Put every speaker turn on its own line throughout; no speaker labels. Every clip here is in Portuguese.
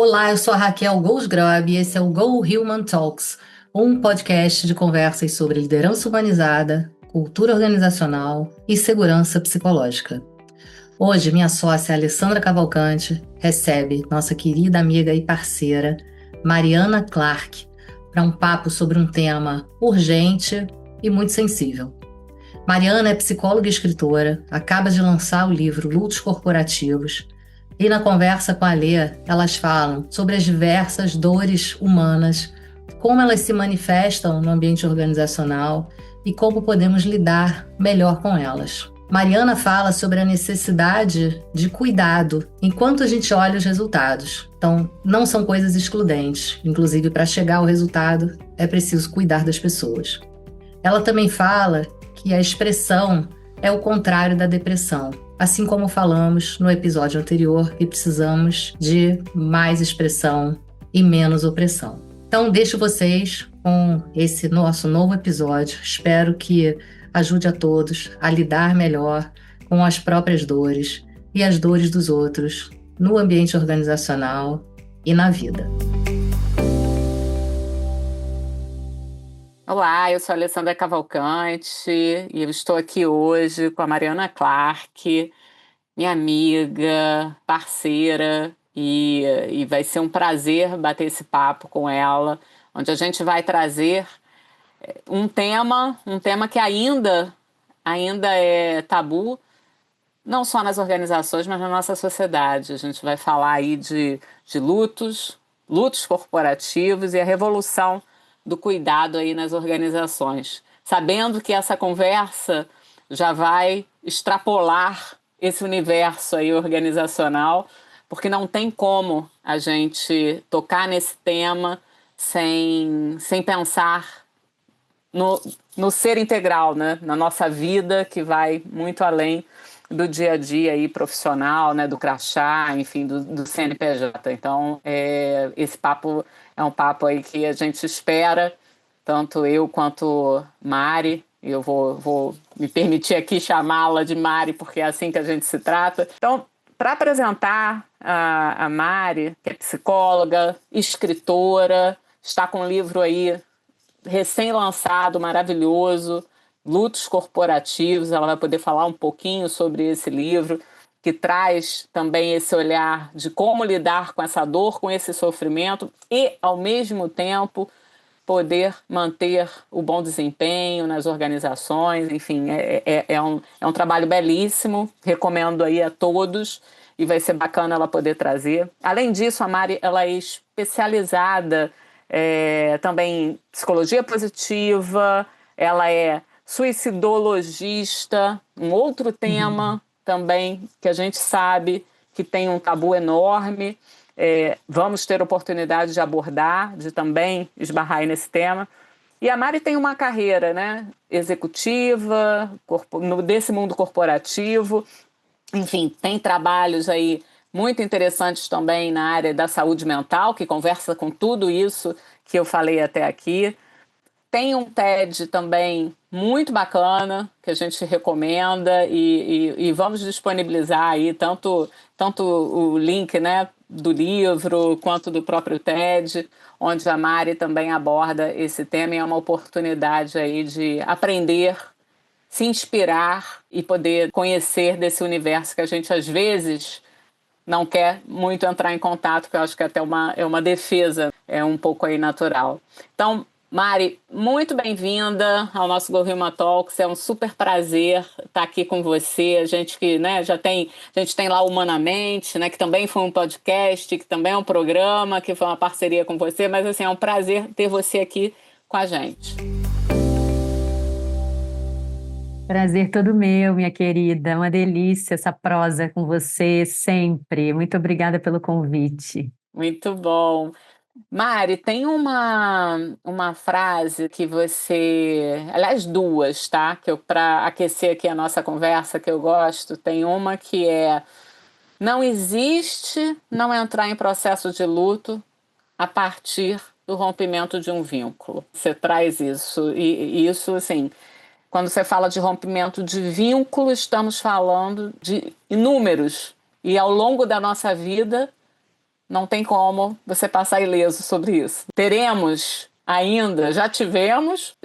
Olá, eu sou a Raquel Goldsgrove e esse é o Go Human Talks, um podcast de conversas sobre liderança humanizada, cultura organizacional e segurança psicológica. Hoje, minha sócia Alessandra Cavalcante recebe nossa querida amiga e parceira Mariana Clark para um papo sobre um tema urgente e muito sensível. Mariana é psicóloga e escritora, acaba de lançar o livro Lutos Corporativos. E na conversa com a Lê, elas falam sobre as diversas dores humanas, como elas se manifestam no ambiente organizacional e como podemos lidar melhor com elas. Mariana fala sobre a necessidade de cuidado enquanto a gente olha os resultados. Então, não são coisas excludentes. Inclusive, para chegar ao resultado, é preciso cuidar das pessoas. Ela também fala que a expressão é o contrário da depressão. Assim como falamos no episódio anterior, que precisamos de mais expressão e menos opressão. Então, deixo vocês com esse nosso novo episódio. Espero que ajude a todos a lidar melhor com as próprias dores e as dores dos outros no ambiente organizacional e na vida.
Olá, eu sou a Alessandra Cavalcante e eu estou aqui hoje com a Mariana Clark, minha amiga, parceira, e vai ser um prazer bater esse papo com ela, onde a gente vai trazer um tema que ainda é tabu, não só nas organizações, mas na nossa sociedade. A gente vai falar aí de lutos corporativos e a revolução do cuidado aí nas organizações, sabendo que essa conversa já vai extrapolar esse universo aí organizacional, porque não tem como a gente tocar nesse tema sem pensar no ser integral, né? Na nossa vida, que vai muito além do dia a dia aí profissional, né? Do crachá, enfim, do CNPJ. Então, esse papo é um papo aí que a gente espera, tanto eu quanto Mari. Eu vou me permitir aqui chamá-la de Mari, porque é assim que a gente se trata. Então, para apresentar a Mari, que é psicóloga, escritora, está com um livro aí recém-lançado, maravilhoso, Lutos Corporativos. Ela vai poder falar um pouquinho sobre esse livro, que traz também esse olhar de como lidar com essa dor, com esse sofrimento e, ao mesmo tempo, poder manter o bom desempenho nas organizações. Enfim, é um trabalho belíssimo, recomendo aí a todos e vai ser bacana ela poder trazer. Além disso, a Mari ela é especializada também em psicologia positiva, ela é suicidologista, um outro tema também que a gente sabe que tem um tabu enorme. Vamos ter oportunidade de abordar, de também esbarrar aí nesse tema. E a Mari tem uma carreira, né, executiva, desse mundo corporativo. Enfim, tem trabalhos aí muito interessantes também na área da saúde mental, que conversa com tudo isso que eu falei até aqui. Tem um TED também muito bacana, que a gente recomenda, e vamos disponibilizar aí tanto o link, né, do livro, quanto do próprio TED, onde a Mari também aborda esse tema, e é uma oportunidade aí de aprender, se inspirar e poder conhecer desse universo que a gente, às vezes, não quer muito entrar em contato, porque eu acho que até é uma defesa, é um pouco aí natural. Então, Mari, muito bem-vinda ao nosso Go Human Talks. É um super prazer estar aqui com você. A gente que, né, a gente tem lá o Humanamente, né, que também foi um podcast, que também é um programa, que foi uma parceria com você, mas assim, é um prazer ter você aqui com a gente.
Prazer todo meu, minha querida. Uma delícia essa prosa com você sempre. Muito obrigada pelo convite.
Muito bom. Mari, tem uma frase que você, aliás, duas, tá? Que eu, para aquecer aqui a nossa conversa, que eu gosto, tem uma que é: não existe não entrar em processo de luto a partir do rompimento de um vínculo. Você traz isso, e isso, assim, quando você fala de rompimento de vínculo, estamos falando de inúmeros, e ao longo da nossa vida não tem como você passar ileso sobre isso. Teremos ainda, já tivemos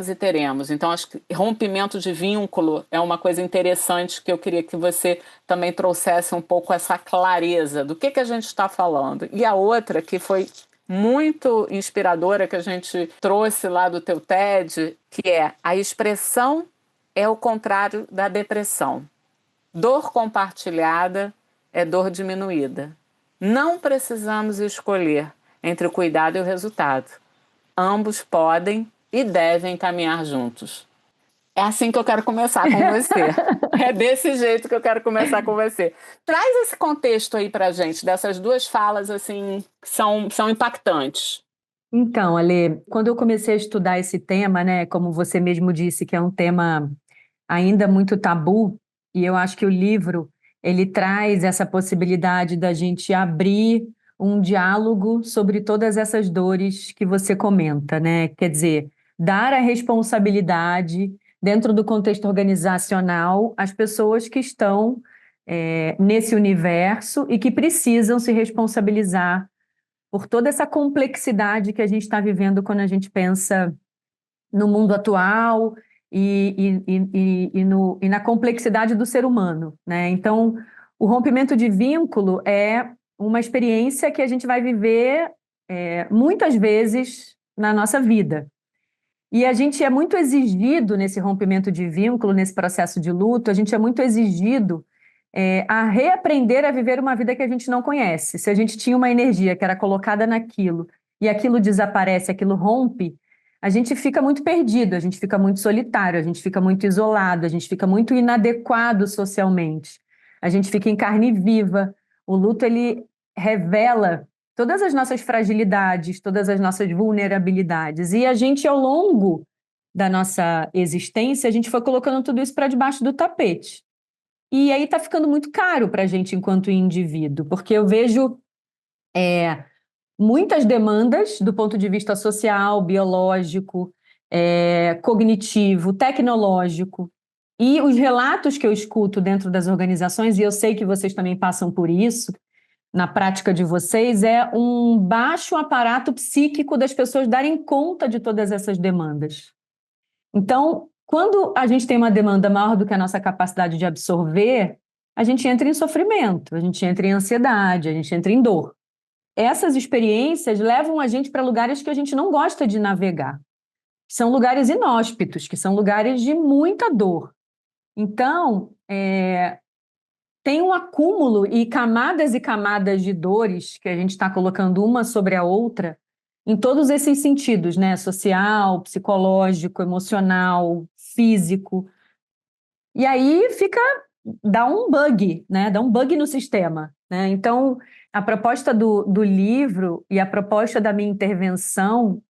e teremos. Então, acho que rompimento de vínculo é uma coisa interessante que eu queria que você também trouxesse um pouco essa clareza do que a gente está falando. E a outra, que foi muito inspiradora, que a gente trouxe lá do teu TED, que é: a expressão é o contrário da depressão. Dor compartilhada é dor diminuída. Não precisamos escolher entre o cuidado e o resultado. Ambos podem e devem caminhar juntos. É assim que eu quero começar com você. É desse jeito que eu quero começar com você. Traz esse contexto aí pra gente, dessas duas falas assim, que são impactantes.
Então, Ale, quando eu comecei a estudar esse tema, né, como você mesmo disse, que é um tema ainda muito tabu, e eu acho que o livro ele traz essa possibilidade da gente abrir um diálogo sobre todas essas dores que você comenta, né? Quer dizer, dar a responsabilidade dentro do contexto organizacional às pessoas que estão nesse universo e que precisam se responsabilizar por toda essa complexidade que a gente está vivendo quando a gente pensa no mundo atual e na complexidade do ser humano, né? Então, o rompimento de vínculo é uma experiência que a gente vai viver muitas vezes na nossa vida. E a gente é muito exigido nesse rompimento de vínculo, nesse processo de luto, a gente é muito exigido a reaprender a viver uma vida que a gente não conhece. Se a gente tinha uma energia que era colocada naquilo e aquilo desaparece, aquilo rompe, a gente fica muito perdido, a gente fica muito solitário, a gente fica muito isolado, a gente fica muito inadequado socialmente, a gente fica em carne viva. O luto, ele revela todas as nossas fragilidades, todas as nossas vulnerabilidades. E a gente, ao longo da nossa existência, a gente foi colocando tudo isso para debaixo do tapete. E aí está ficando muito caro para a gente enquanto indivíduo, porque eu vejo muitas demandas do ponto de vista social, biológico, cognitivo, tecnológico. E os relatos que eu escuto dentro das organizações, e eu sei que vocês também passam por isso, na prática de vocês, é um baixo aparato psíquico das pessoas darem conta de todas essas demandas. Então, quando a gente tem uma demanda maior do que a nossa capacidade de absorver, a gente entra em sofrimento, a gente entra em ansiedade, a gente entra em dor. Essas experiências levam a gente para lugares que a gente não gosta de navegar. São lugares inóspitos, que são lugares de muita dor. Então, tem um acúmulo e camadas de dores que a gente está colocando uma sobre a outra em todos esses sentidos, né? Social, psicológico, emocional, físico. E aí dá um bug, né? Dá um bug no sistema, né? Então, a proposta do livro e a proposta da minha intervenção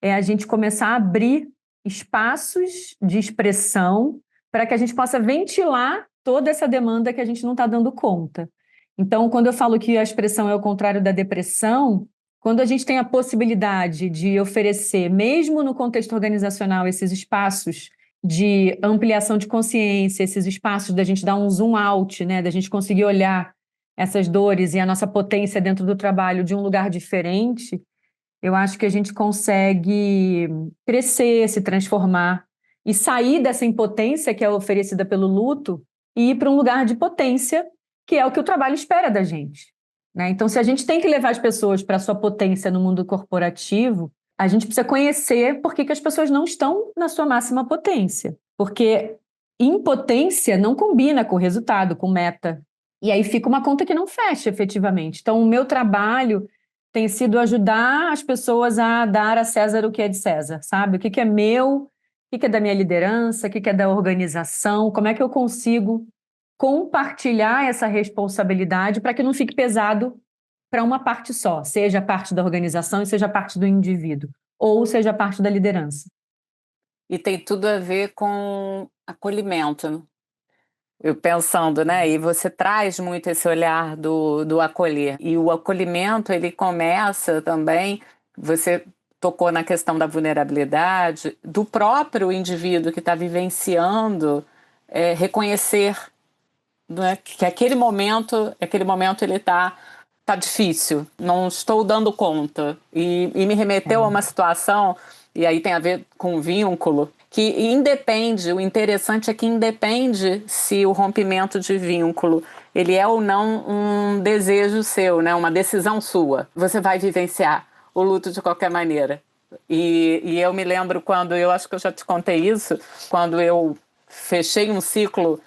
é a gente começar a abrir espaços de expressão para que a gente possa ventilar toda essa demanda que a gente não está dando conta. Então, quando eu falo que a expressão é o contrário da depressão, quando a gente tem a possibilidade de oferecer, mesmo no contexto organizacional, esses espaços de ampliação de consciência, esses espaços da gente dar um zoom out, né, da gente conseguir olhar essas dores e a nossa potência dentro do trabalho de um lugar diferente, eu acho que a gente consegue crescer, se transformar e sair dessa impotência que é oferecida pelo luto e ir para um lugar de potência, que é o que o trabalho espera da gente, né? Então, se a gente tem que levar as pessoas para a sua potência no mundo corporativo, a gente precisa conhecer por que as pessoas não estão na sua máxima potência. Porque impotência não combina com resultado, com meta. E aí fica uma conta que não fecha efetivamente. Então, o meu trabalho tem sido ajudar as pessoas a dar a César o que é de César, sabe? O que é meu, o que é da minha liderança, o que é da organização, como é que eu consigo compartilhar essa responsabilidade para que não fique pesado para uma parte só, seja a parte da organização e seja a parte do indivíduo, ou seja a parte da liderança.
E tem tudo a ver com acolhimento. Eu pensando, né? E você traz muito esse olhar do acolher. E o acolhimento, ele começa também, você tocou na questão da vulnerabilidade, do próprio indivíduo que está vivenciando, reconhecer, né, que aquele momento ele está tá difícil, não estou dando conta. E me remeteu a uma situação, e aí tem a ver com o vínculo, que independe, o interessante é que independe se o rompimento de vínculo ele é ou não um desejo seu, né? Uma decisão sua. Você vai vivenciar o luto de qualquer maneira. E eu me lembro quando, eu acho que eu já te contei isso, quando eu fechei um ciclo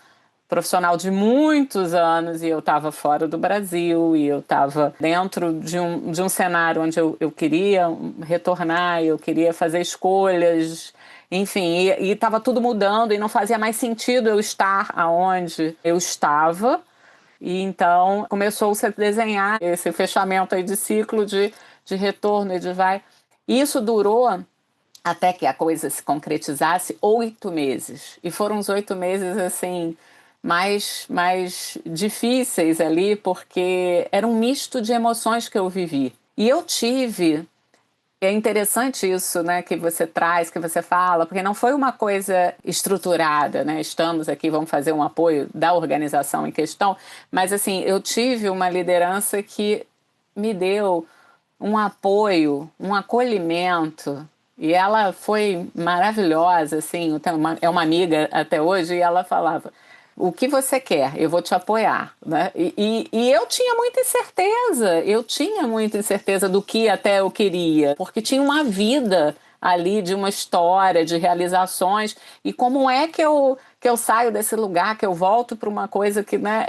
profissional de muitos anos e eu estava fora do Brasil e eu estava dentro de um cenário onde eu queria retornar, eu queria fazer escolhas, enfim, e estava tudo mudando e não fazia mais sentido eu estar aonde eu estava. E então começou-se a desenhar esse fechamento aí de ciclo de retorno e de vai. Isso durou até que a coisa se concretizasse 8 meses. E foram os 8 meses assim mais difíceis ali, porque era um misto de emoções que eu vivi. E eu tive. É interessante isso, né, que você traz, que você fala, porque não foi uma coisa estruturada, né? Estamos aqui, vamos fazer um apoio da organização em questão, mas assim, eu tive uma liderança que me deu um apoio, um acolhimento, e ela foi maravilhosa, assim, é uma amiga até hoje, e ela falava: o que você quer, eu vou te apoiar, né? E eu tinha muita incerteza do que até eu queria, porque tinha uma vida ali de uma história, de realizações, e como é que eu saio desse lugar, que eu volto para uma coisa que, né,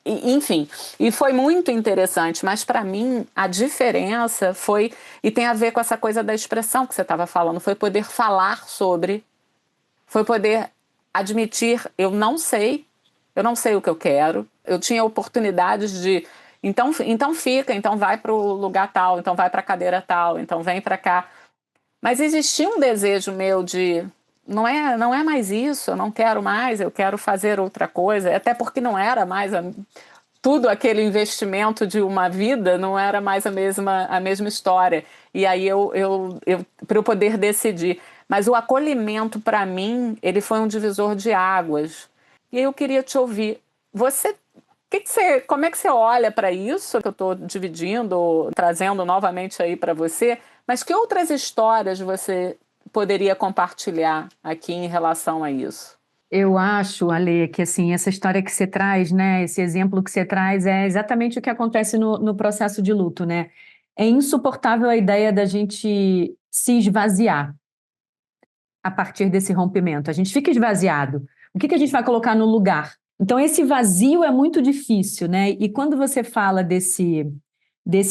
enfim, e foi muito interessante, mas para mim a diferença foi, e tem a ver com essa coisa da expressão que você estava falando, foi poder falar sobre, foi poder admitir, eu não sei o que eu quero, eu tinha oportunidades de, então fica, então vai para o lugar tal, então vai para a cadeira tal, então vem para cá. Mas existia um desejo meu de, não é mais isso, eu não quero mais, eu quero fazer outra coisa, até porque não era mais tudo aquele investimento de uma vida, não era mais a mesma história. E aí para eu poder decidir. Mas o acolhimento, para mim, ele foi um divisor de águas. E aí eu queria te ouvir. Como é que você olha para isso que eu estou dividindo, trazendo novamente aí para você? Mas que outras histórias você poderia compartilhar aqui em relação a isso?
Eu acho, Ale, que assim, essa história que você traz, né, esse exemplo que você traz é exatamente o que acontece no processo de luto, né? É insuportável a ideia da gente se esvaziar a partir desse rompimento. A gente fica esvaziado. O que a gente vai colocar no lugar? Então, esse vazio é muito difícil, né? E quando você fala desse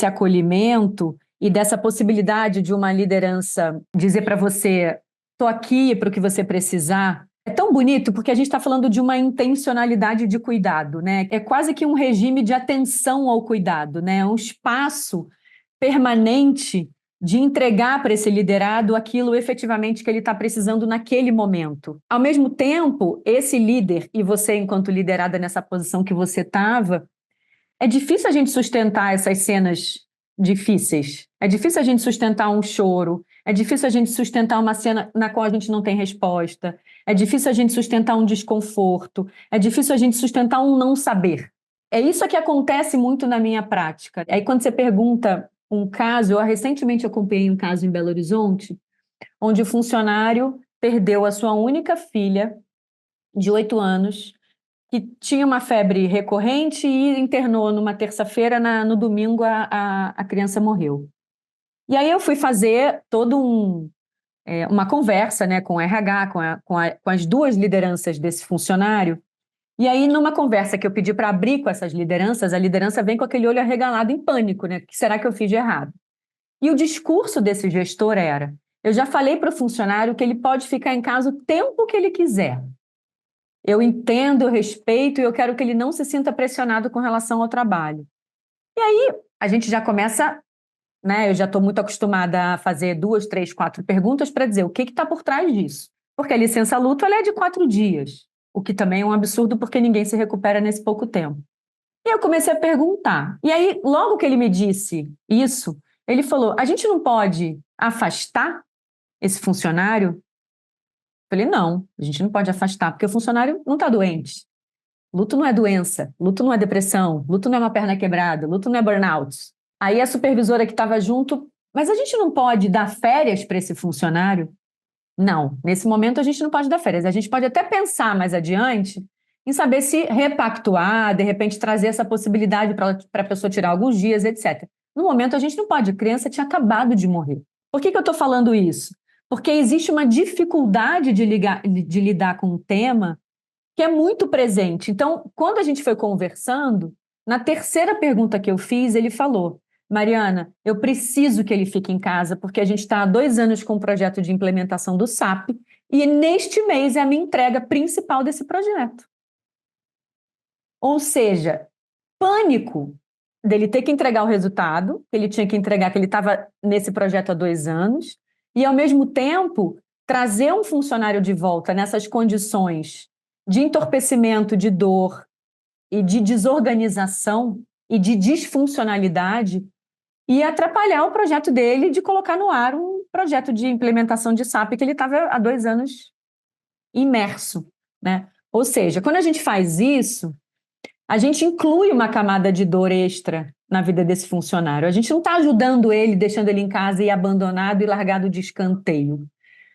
acolhimento e dessa possibilidade de uma liderança dizer para você: estou aqui para o que você precisar. É tão bonito porque a gente está falando de uma intencionalidade de cuidado, né? É quase que um regime de atenção ao cuidado, né? Um espaço permanente de entregar para esse liderado aquilo efetivamente que ele está precisando naquele momento. Ao mesmo tempo, esse líder, e você enquanto liderada nessa posição que você estava, é difícil a gente sustentar essas cenas difíceis. É difícil a gente sustentar um choro. É difícil a gente sustentar uma cena na qual a gente não tem resposta. É difícil a gente sustentar um desconforto. É difícil a gente sustentar um não saber. É isso que acontece muito na minha prática. Aí quando você pergunta um caso, eu recentemente acompanhei um caso em Belo Horizonte, onde o funcionário perdeu a sua única filha de 8 anos, que tinha uma febre recorrente e internou numa terça-feira, no domingo a criança morreu. E aí eu fui fazer uma conversa, né, com o RH, com as duas lideranças desse funcionário, e aí numa conversa que eu pedi para abrir com essas lideranças, a liderança vem com aquele olho arregalado em pânico, né? O que será que eu fiz de errado? E o discurso desse gestor era: eu já falei para o funcionário que ele pode ficar em casa o tempo que ele quiser. Eu entendo, eu respeito e eu quero que ele não se sinta pressionado com relação ao trabalho. E aí a gente já começa, né? Eu já estou muito acostumada a fazer 2, 3, 4 perguntas para dizer o que está por trás disso. Porque a licença-luto ela é de 4 dias, o que também é um absurdo porque ninguém se recupera nesse pouco tempo. E eu comecei a perguntar. E aí, logo que ele me disse isso, ele falou: a gente não pode afastar esse funcionário? Eu falei: não, a gente não pode afastar, porque o funcionário não está doente. Luto não é doença, luto não é depressão, luto não é uma perna quebrada, luto não é burnout. Aí a supervisora que estava junto, mas a gente não pode dar férias para esse funcionário? Não, nesse momento a gente não pode dar férias. A gente pode até pensar mais adiante em saber se repactuar, de repente trazer essa possibilidade para a pessoa tirar alguns dias, etc. No momento a gente não pode, a criança tinha acabado de morrer. Por que eu estou falando isso? Porque existe uma dificuldade de lidar com o tema que é muito presente. Então, quando a gente foi conversando, na terceira pergunta que eu fiz, ele falou: Mariana, eu preciso que ele fique em casa, porque a gente está há 2 anos com o projeto de implementação do SAP, e neste mês é a minha entrega principal desse projeto. Ou seja, pânico dele ter que entregar o resultado, que ele tinha que entregar, que ele estava nesse projeto há 2 anos, e, ao mesmo tempo, trazer um funcionário de volta nessas condições de entorpecimento, de dor e de desorganização e de disfuncionalidade e atrapalhar o projeto dele de colocar no ar um projeto de implementação de SAP que ele estava há 2 anos imerso, né? Ou seja, quando a gente faz isso, a gente inclui uma camada de dor extra na vida desse funcionário. A gente não está ajudando ele, deixando ele em casa e abandonado e largado de escanteio,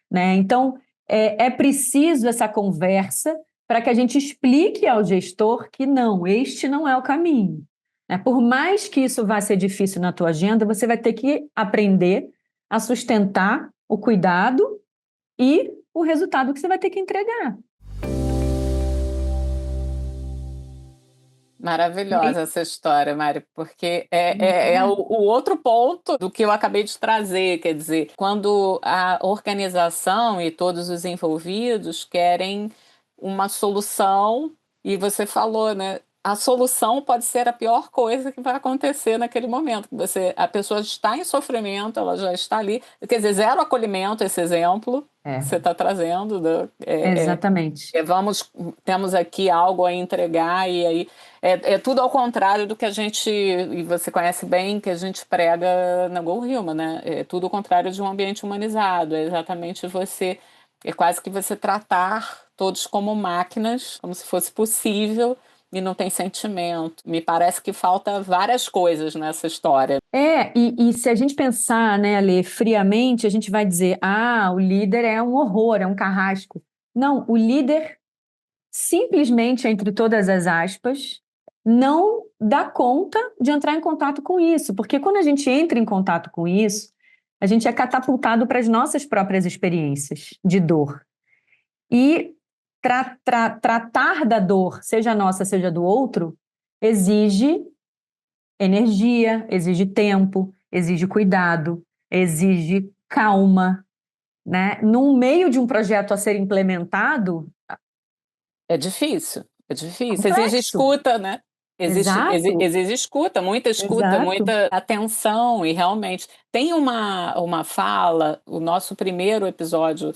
né? Então, é preciso essa conversa para que a gente explique ao gestor que não, este não é o caminho, né? Por mais que isso vá ser difícil na tua agenda, você vai ter que aprender a sustentar o cuidado e o resultado que você vai ter que entregar.
Maravilhosa essa história, Mari, porque é o outro ponto do que eu acabei de trazer, quer dizer, quando a organização e todos os envolvidos querem uma solução, e você falou, né? A solução pode ser a pior coisa que vai acontecer naquele momento. A pessoa está em sofrimento, ela já está ali. Quer dizer, zero acolhimento, esse exemplo que você está trazendo.
Exatamente.
Temos aqui algo a entregar, e aí é tudo ao contrário do que a gente, e você conhece bem, que a gente prega na Go Human, né? É tudo ao contrário de um ambiente humanizado. É exatamente é quase que você tratar todos como máquinas, como se fosse possível, e não tem sentimento. Me parece que falta várias coisas nessa história.
E se a gente pensar, né, Alê, friamente, a gente vai dizer, o líder é um horror, é um carrasco. Não, o líder simplesmente, entre todas as aspas, não dá conta de entrar em contato com isso, porque quando a gente entra em contato com isso, a gente é catapultado para as nossas próprias experiências de dor. E tratar da dor, seja nossa, seja do outro, exige energia, exige tempo, exige cuidado, exige calma, né? No meio de um projeto a ser implementado,
É difícil, é difícil. Exige
complexo.
escuta, né?
Exato.
Exige escuta,
Exato.
muita atenção, e realmente tem uma fala. O nosso primeiro episódio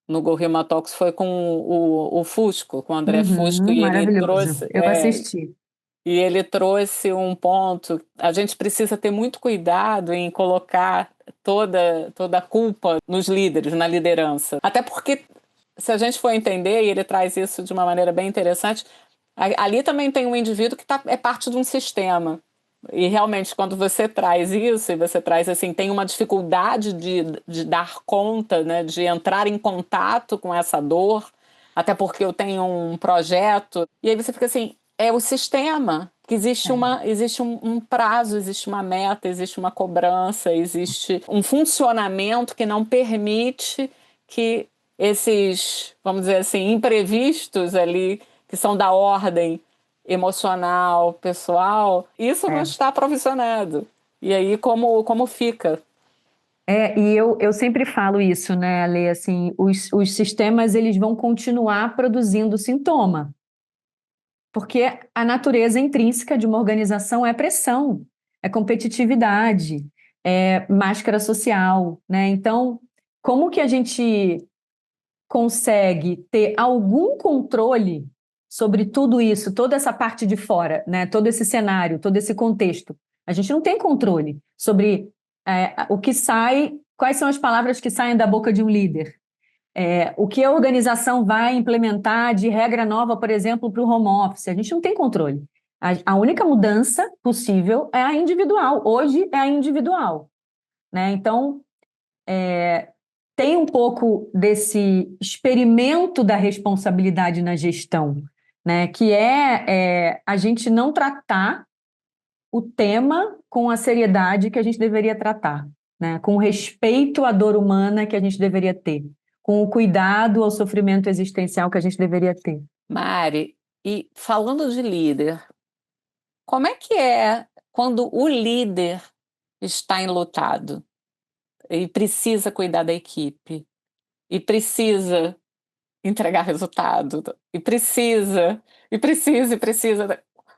no Go Rima Talks foi com o Fusco, com o André Fusco, e ele
Maravilhoso.
trouxe.
Eu assisti.
E ele trouxe um ponto. A gente precisa ter muito cuidado em colocar toda a culpa nos líderes, na liderança. Até porque, se a gente for entender, e ele traz isso de uma maneira bem interessante, ali também tem um indivíduo que é parte de um sistema. E realmente, quando você traz isso, e você traz assim, tem uma dificuldade de dar conta, né, de entrar em contato com essa dor, até porque eu tenho um projeto, e aí você fica assim, é o sistema, que existe um prazo, existe uma meta, existe uma cobrança, existe um funcionamento que não permite que esses, vamos dizer assim, imprevistos ali, que são da ordem emocional, pessoal, isso não está provisionado. E aí, como fica?
E eu sempre falo isso, né, Ale? Assim, os sistemas eles vão continuar produzindo sintoma, porque a natureza intrínseca de uma organização é pressão, é competitividade, é máscara social, né? Então, como que a gente consegue ter algum controle sobre tudo isso, toda essa parte de fora, né? Todo esse cenário, todo esse contexto? A gente não tem controle sobre o que sai, quais são as palavras que saem da boca de um líder. O que a organização vai implementar de regra nova, por exemplo, para o home office? A gente não tem controle. A única mudança possível é a individual. Hoje é a individual, né? Então, tem um pouco desse experimento da responsabilidade na gestão, né? Que é a gente não tratar o tema com a seriedade que a gente deveria tratar, né? Com o respeito à dor humana que a gente deveria ter, com o cuidado ao sofrimento existencial que a gente deveria ter.
Mari, e falando de líder, como é que é quando o líder está enlutado e precisa cuidar da equipe, e precisa entregar resultado, e precisa.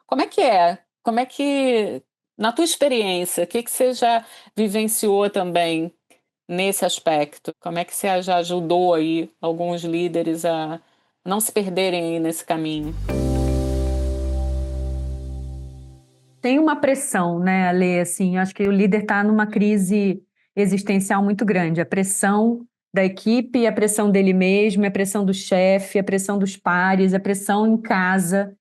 Como é que é? Como é que, na tua experiência, o que que você já vivenciou também nesse aspecto? Como é que você já ajudou aí alguns líderes a não se perderem aí nesse caminho?
Tem uma pressão, né, Ale? Assim, acho que o líder está numa crise existencial muito grande. A pressão da equipe, a pressão dele mesmo, a pressão do chefe, a pressão dos pares, a pressão em casa.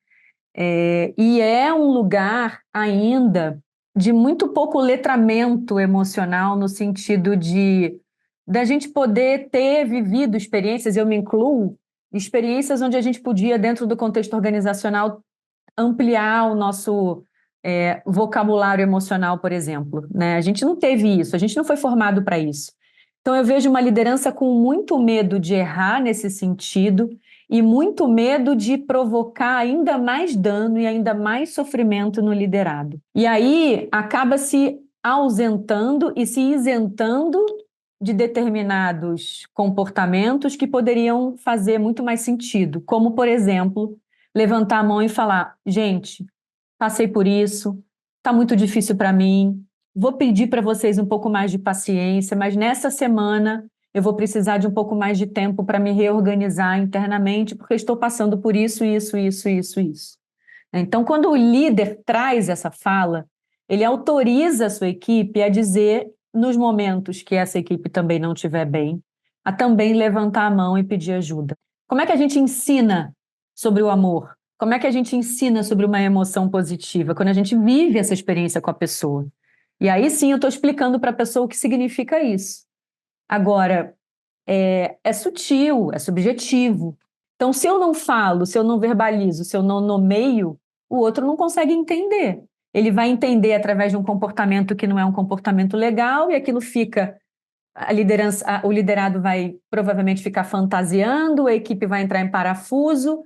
E é um lugar ainda de muito pouco letramento emocional, no sentido de da gente poder ter vivido experiências, eu me incluo, experiências onde a gente podia, dentro do contexto organizacional, ampliar o nosso vocabulário emocional, por exemplo, né? A gente não teve isso, a gente não foi formado para isso. Então, eu vejo uma liderança com muito medo de errar nesse sentido e muito medo de provocar ainda mais dano e ainda mais sofrimento no liderado. E aí acaba se ausentando e se isentando de determinados comportamentos que poderiam fazer muito mais sentido, como, por exemplo, levantar a mão e falar: gente, passei por isso, está muito difícil para mim, vou pedir para vocês um pouco mais de paciência, mas nessa semana eu vou precisar de um pouco mais de tempo para me reorganizar internamente, porque estou passando por isso, isso, isso, isso, isso. Então, quando o líder traz essa fala, ele autoriza a sua equipe a dizer, nos momentos que essa equipe também não estiver bem, a também levantar a mão e pedir ajuda. Como é que a gente ensina sobre o amor? Como é que a gente ensina sobre uma emoção positiva? Quando a gente vive essa experiência com a pessoa. E aí sim eu estou explicando para a pessoa o que significa isso. Agora, é sutil, é subjetivo. Então, se eu não falo, se eu não verbalizo, se eu não nomeio, o outro não consegue entender. Ele vai entender através de um comportamento que não é um comportamento legal, e aquilo fica. A liderança, o liderado vai provavelmente ficar fantasiando, a equipe vai entrar em parafuso,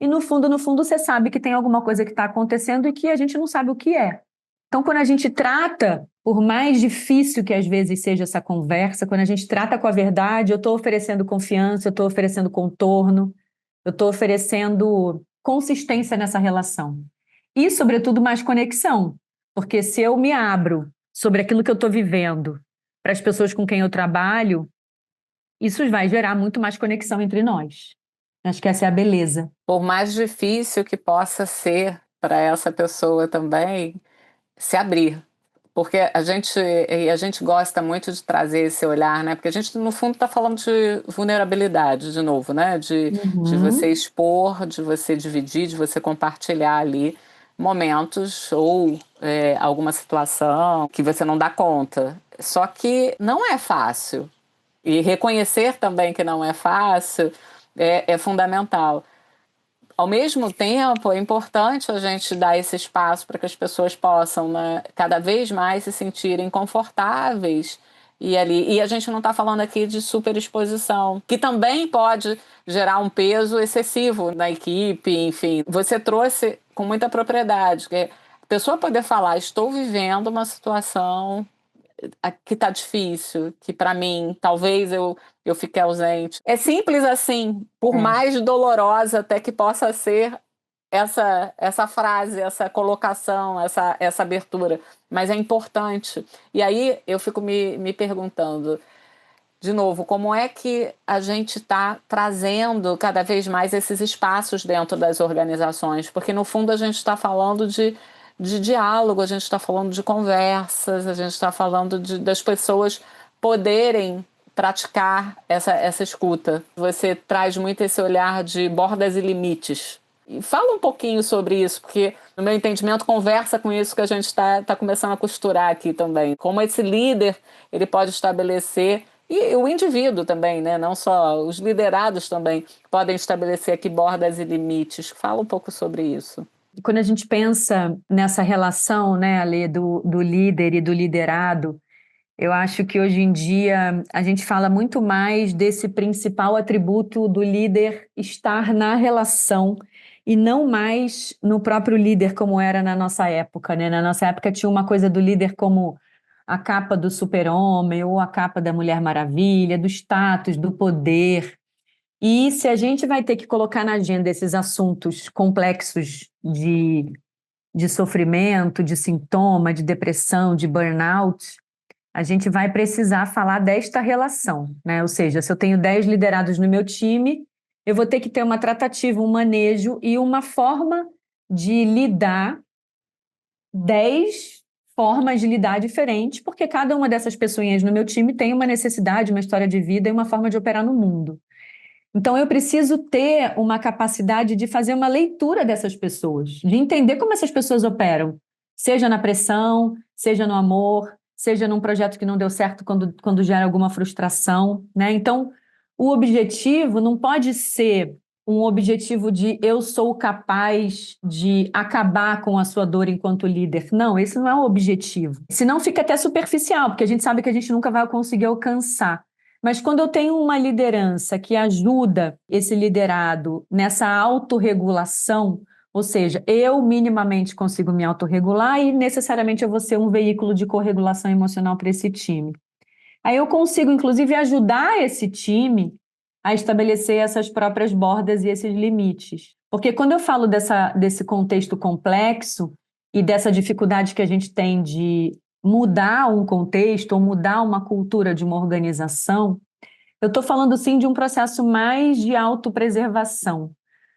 e no fundo, você sabe que tem alguma coisa que está acontecendo e que a gente não sabe o que é. Então, quando a gente trata, por mais difícil que às vezes seja essa conversa, quando a gente trata com a verdade, eu estou oferecendo confiança, eu estou oferecendo contorno, eu estou oferecendo consistência nessa relação. E, sobretudo, mais conexão. Porque se eu me abro sobre aquilo que eu estou vivendo para as pessoas com quem eu trabalho, isso vai gerar muito mais conexão entre nós. Acho que essa é a beleza.
Por mais difícil que possa ser para essa pessoa também, se abrir. Porque a gente gosta muito de trazer esse olhar, né? Porque a gente, no fundo, está falando de vulnerabilidade, de novo, né? De você
Uhum.
expor, de você dividir, de você compartilhar ali momentos ou alguma situação que você não dá conta. Só que não é fácil. E reconhecer também que não é fácil é fundamental. Ao mesmo tempo, é importante a gente dar esse espaço para que as pessoas possam, né, cada vez mais se sentirem confortáveis e ali. E a gente não está falando aqui de superexposição, que também pode gerar um peso excessivo na equipe, enfim. Você trouxe com muita propriedade, que a pessoa poder falar: estou vivendo uma situação que tá difícil, que para mim talvez eu fique ausente. É simples assim, por
É.
mais dolorosa até que possa ser essa frase, essa colocação, essa abertura, mas é importante. E aí eu fico me perguntando, de novo, como é que a gente está trazendo cada vez mais esses espaços dentro das organizações? Porque, no fundo, a gente está falando de diálogo, a gente está falando de conversas, a gente está falando das pessoas poderem praticar essa escuta. Você traz muito esse olhar de bordas e limites. E fala um pouquinho sobre isso, porque, no meu entendimento, conversa com isso que a gente está começando a costurar aqui também. Como esse líder ele pode estabelecer, e o indivíduo também, né? Não só os liderados também, podem estabelecer aqui bordas e limites. Fala um pouco sobre isso.
Quando a gente pensa nessa relação, né, Ale, do líder e do liderado, eu acho que hoje em dia a gente fala muito mais desse principal atributo do líder estar na relação e não mais no próprio líder como era na nossa época, né? Na nossa época tinha uma coisa do líder como a capa do super-homem ou a capa da Mulher Maravilha, do status, do poder. E se a gente vai ter que colocar na agenda esses assuntos complexos de sofrimento, de sintoma, de depressão, de burnout, a gente vai precisar falar desta relação, né? Ou seja, se eu tenho 10 liderados no meu time, eu vou ter que ter uma tratativa, um manejo e uma forma de lidar, 10 formas de lidar diferentes, porque cada uma dessas pessoinhas no meu time tem uma necessidade, uma história de vida e uma forma de operar no mundo. Então, eu preciso ter uma capacidade de fazer uma leitura dessas pessoas, de entender como essas pessoas operam, seja na pressão, seja no amor, seja num projeto que não deu certo quando gera alguma frustração, né? Então, o objetivo não pode ser um objetivo de eu sou capaz de acabar com a sua dor enquanto líder. Não, esse não é o objetivo. Senão fica até superficial, porque a gente sabe que a gente nunca vai conseguir alcançar. Mas quando eu tenho uma liderança que ajuda esse liderado nessa autorregulação, ou seja, eu minimamente consigo me autorregular e necessariamente eu vou ser um veículo de corregulação emocional para esse time. Aí eu consigo, inclusive, ajudar esse time a estabelecer essas próprias bordas e esses limites. Porque quando eu falo desse contexto complexo e dessa dificuldade que a gente tem de mudar um contexto ou mudar uma cultura de uma organização, eu estou falando, sim, de um processo mais de autopreservação,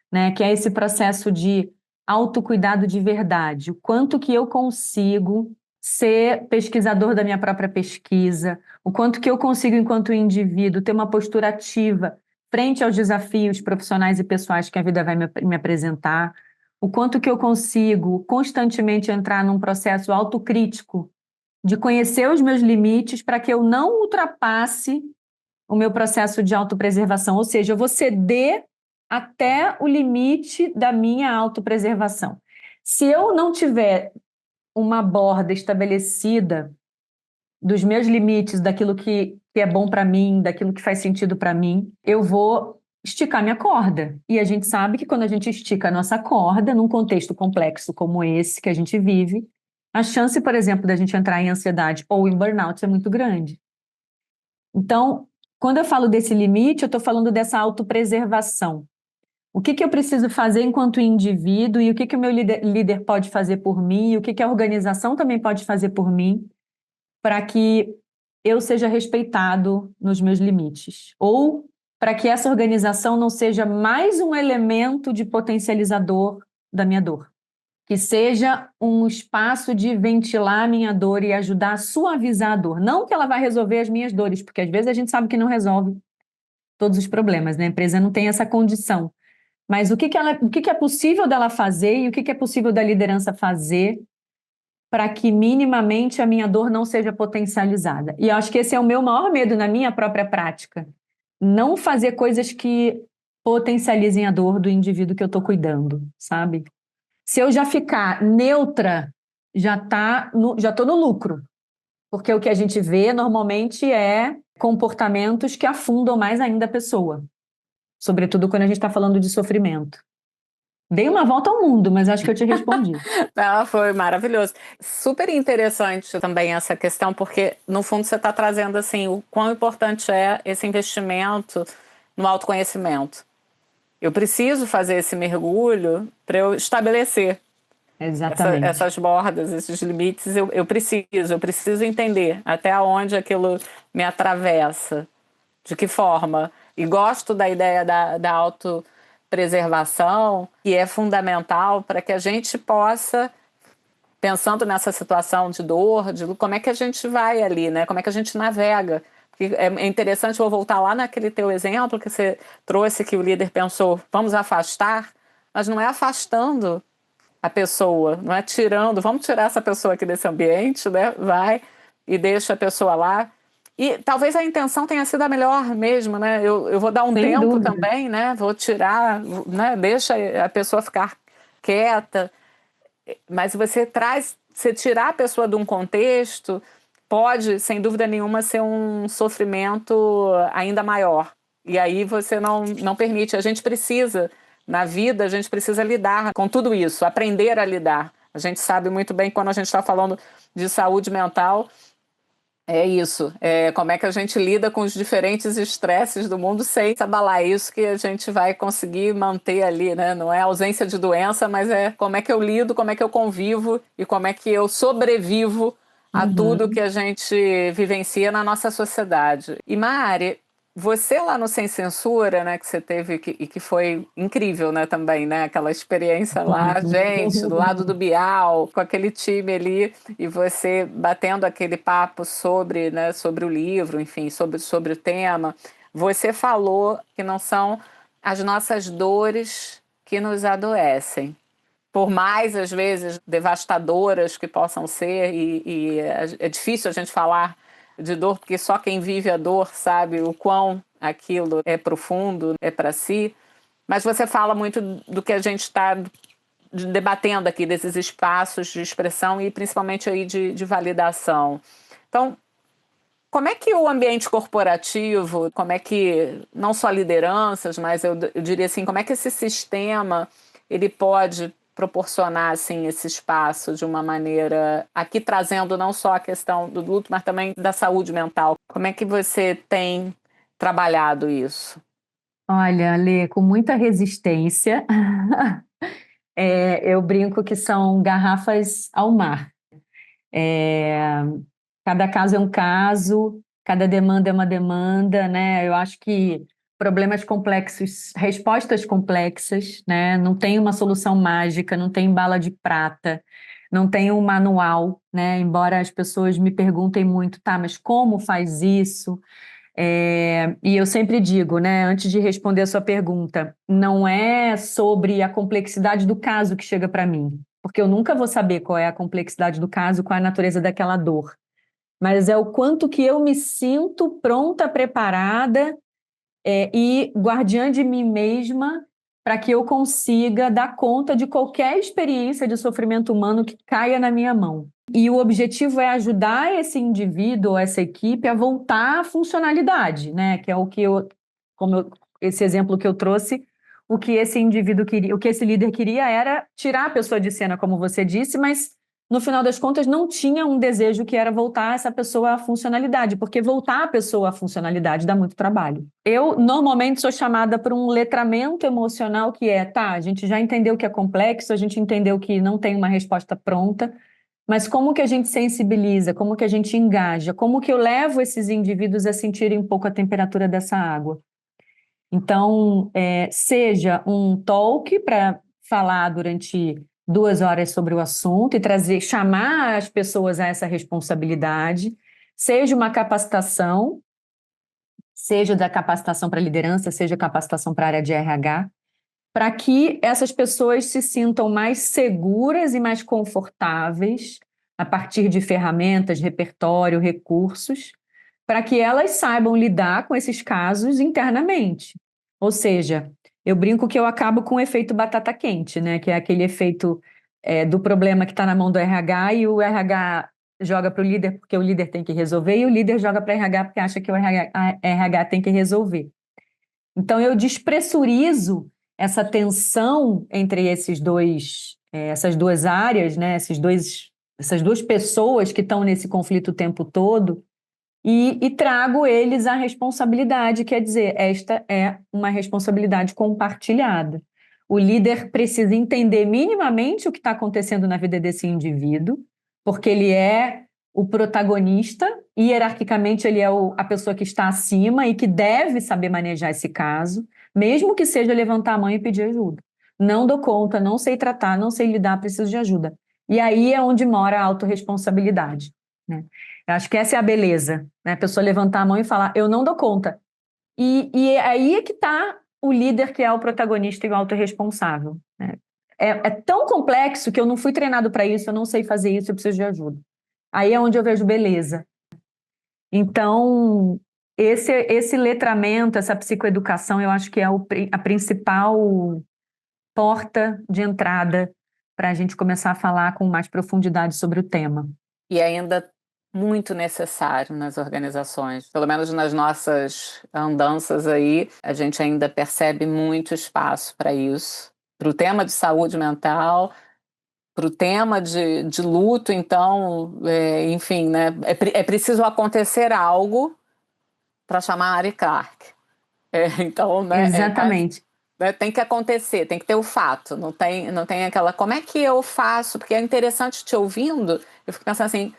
né? Que é esse processo de autocuidado de verdade. O quanto que eu consigo ser pesquisador da minha própria pesquisa, o quanto que eu consigo, enquanto indivíduo, ter uma postura ativa frente aos desafios profissionais e pessoais que a vida vai me apresentar, o quanto que eu consigo constantemente entrar num processo autocrítico de conhecer os meus limites para que eu não ultrapasse o meu processo de autopreservação, ou seja, eu vou ceder até o limite da minha autopreservação. Se eu não tiver uma borda estabelecida dos meus limites, daquilo que é bom para mim, daquilo que faz sentido para mim, eu vou esticar minha corda. E a gente sabe que quando a gente estica a nossa corda, num contexto complexo como esse que a gente vive, a chance, por exemplo, da gente entrar em ansiedade ou em burnout é muito grande. Então, quando eu falo desse limite, eu estou falando dessa autopreservação. O que eu preciso fazer enquanto indivíduo e o que o meu líder pode fazer por mim e o que a organização também pode fazer por mim para que eu seja respeitado nos meus limites. Ou para que essa organização não seja mais um elemento de potencializador da minha dor. Que seja um espaço de ventilar a minha dor e ajudar a suavizar a dor. Não que ela vai resolver as minhas dores, porque às vezes a gente sabe que não resolve todos os problemas, né? A empresa não tem essa condição. Mas o que é possível dela fazer e o que é possível da liderança fazer para que minimamente a minha dor não seja potencializada. E eu acho que esse é o meu maior medo na minha própria prática. Não fazer coisas que potencializem a dor do indivíduo que eu estou cuidando, sabe? Se eu já ficar neutra, já estou no lucro. Porque o que a gente vê normalmente é comportamentos que afundam mais ainda a pessoa. Sobretudo quando a gente está falando de sofrimento. Dei uma volta ao mundo, mas acho que eu te respondi.
Não, foi maravilhoso. Super interessante também essa questão, porque no fundo você está trazendo assim, o quão importante é esse investimento no autoconhecimento. Eu preciso fazer esse mergulho para eu estabelecer
Exatamente.
essas bordas, esses limites. Eu preciso entender até onde aquilo me atravessa, de que forma. E gosto da ideia da autopreservação, que é fundamental para que a gente possa, pensando nessa situação de dor, de como é que a gente vai ali, né? Como é que a gente navega É interessante, vou voltar lá naquele teu exemplo que você trouxe, que o líder pensou, vamos afastar, mas não é afastando a pessoa, não é tirando, vamos tirar essa pessoa aqui desse ambiente, né? Vai e deixa a pessoa lá. E talvez a intenção tenha sido a melhor mesmo, né? Eu vou dar um
Sem
tempo
dúvida.
também, né? Vou tirar, né? Deixa a pessoa ficar quieta. Mas você tirar a pessoa de um contexto pode, sem dúvida nenhuma, ser um sofrimento ainda maior. E aí você não permite. A gente precisa, na vida, a gente precisa lidar com tudo isso, aprender a lidar. A gente sabe muito bem quando a gente está falando de saúde mental, é isso. Como é que a gente lida com os diferentes estresses do mundo sem se abalar. É isso que a gente vai conseguir manter ali, né? Não é ausência de doença, mas é como é que eu lido, como é que eu convivo e como é que eu sobrevivo a tudo que a gente vivencia na nossa sociedade. E Mari, você lá no Sem Censura, né, que você teve e que foi incrível, né, também, né, aquela experiência lá, gente, do lado do Bial, com aquele time ali, e você batendo aquele papo sobre, né, sobre o livro, enfim, sobre o tema. Você falou que não são as nossas dores que nos adoecem. Por mais, às vezes, devastadoras que possam ser, e é difícil a gente falar de dor, porque só quem vive a dor sabe o quão aquilo é profundo, é para si. Mas você fala muito do que a gente está debatendo aqui, desses espaços de expressão e principalmente aí de validação. Então, como é que o ambiente corporativo, como é que, não só lideranças, mas eu diria assim, como é que esse sistema ele pode proporcionar assim, esse espaço de uma maneira, aqui trazendo não só a questão do luto, mas também da saúde mental. Como é que você tem trabalhado isso?
Olha, Lê, com muita resistência, eu brinco que são garrafas ao mar. É, cada caso é um caso, cada demanda é uma demanda, né? Eu acho que problemas complexos, respostas complexas, né? Não tem uma solução mágica, não tem bala de prata, não tem um manual, né? Embora as pessoas me perguntem muito, tá, mas como faz isso? E eu sempre digo, né, antes de responder a sua pergunta, não é sobre a complexidade do caso que chega para mim, porque eu nunca vou saber qual é a complexidade do caso, qual é a natureza daquela dor, mas é o quanto que eu me sinto pronta, preparada, e guardiã de mim mesma para que eu consiga dar conta de qualquer experiência de sofrimento humano que caia na minha mão. E o objetivo é ajudar esse indivíduo ou essa equipe a voltar à funcionalidade, né? Que é o que esse exemplo que eu trouxe, o que esse indivíduo queria, o que esse líder queria era tirar a pessoa de cena, como você disse, mas no final das contas não tinha um desejo que era voltar essa pessoa à funcionalidade, porque voltar a pessoa à funcionalidade dá muito trabalho. Eu normalmente sou chamada para um letramento emocional que tá, a gente já entendeu que é complexo, a gente entendeu que não tem uma resposta pronta, mas como que a gente sensibiliza, como que a gente engaja, como que eu levo esses indivíduos a sentirem um pouco a temperatura dessa água. Então, seja um talk para falar durante 2 horas sobre o assunto e chamar as pessoas a essa responsabilidade, seja uma capacitação, seja da capacitação para liderança, seja capacitação para a área de RH, para que essas pessoas se sintam mais seguras e mais confortáveis a partir de ferramentas, repertório, recursos, para que elas saibam lidar com esses casos internamente. Ou seja, eu brinco que eu acabo com o efeito batata quente, né? Que é aquele efeito do problema que está na mão do RH e o RH joga para o líder porque o líder tem que resolver e o líder joga para o RH porque acha que o RH tem que resolver. Então, eu despressurizo essa tensão entre essas duas áreas, né? Essas duas pessoas que estão nesse conflito o tempo todo e trago eles à responsabilidade, quer dizer, esta é uma responsabilidade compartilhada. O líder precisa entender minimamente o que está acontecendo na vida desse indivíduo, porque ele é o protagonista, e hierarquicamente ele é a pessoa que está acima e que deve saber manejar esse caso, mesmo que seja levantar a mão e pedir ajuda. Não dou conta, não sei tratar, não sei lidar, preciso de ajuda. E aí é onde mora a autorresponsabilidade. né? Eu acho que essa é a beleza, né? A pessoa levantar a mão e falar, eu não dou conta. E aí é que está o líder que é o protagonista e o autorresponsável, né? É tão complexo que eu não fui treinado para isso, eu não sei fazer isso, eu preciso de ajuda. Aí é onde eu vejo beleza. Então, esse letramento, essa psicoeducação, eu acho que é a principal porta de entrada para a gente começar a falar com mais profundidade sobre o tema.
E ainda muito necessário nas organizações, pelo menos nas nossas andanças aí, a gente ainda percebe muito espaço para isso, para o tema de saúde mental, para o tema de luto, então, enfim, né, é preciso acontecer algo para chamar a Mari Clark. Então, né,
Exatamente.
tem que acontecer, tem que ter o fato, não tem aquela, como é que eu faço? Porque é interessante te ouvindo, eu fico pensando assim,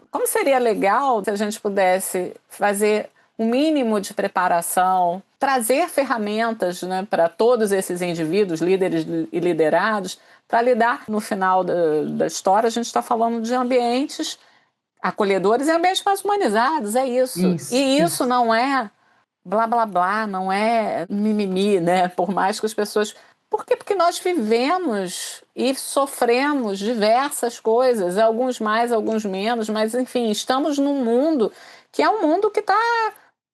como seria legal se a gente pudesse fazer um mínimo de preparação, trazer ferramentas, né, para todos esses indivíduos, líderes e liderados, para lidar no final da história, a gente está falando de ambientes acolhedores e ambientes mais humanizados, é isso. E isso não é blá blá blá, não é mimimi, né? Por mais que as pessoas. Por quê? Porque nós vivemos e sofremos diversas coisas, alguns mais, alguns menos, mas enfim, estamos num mundo que é um mundo que está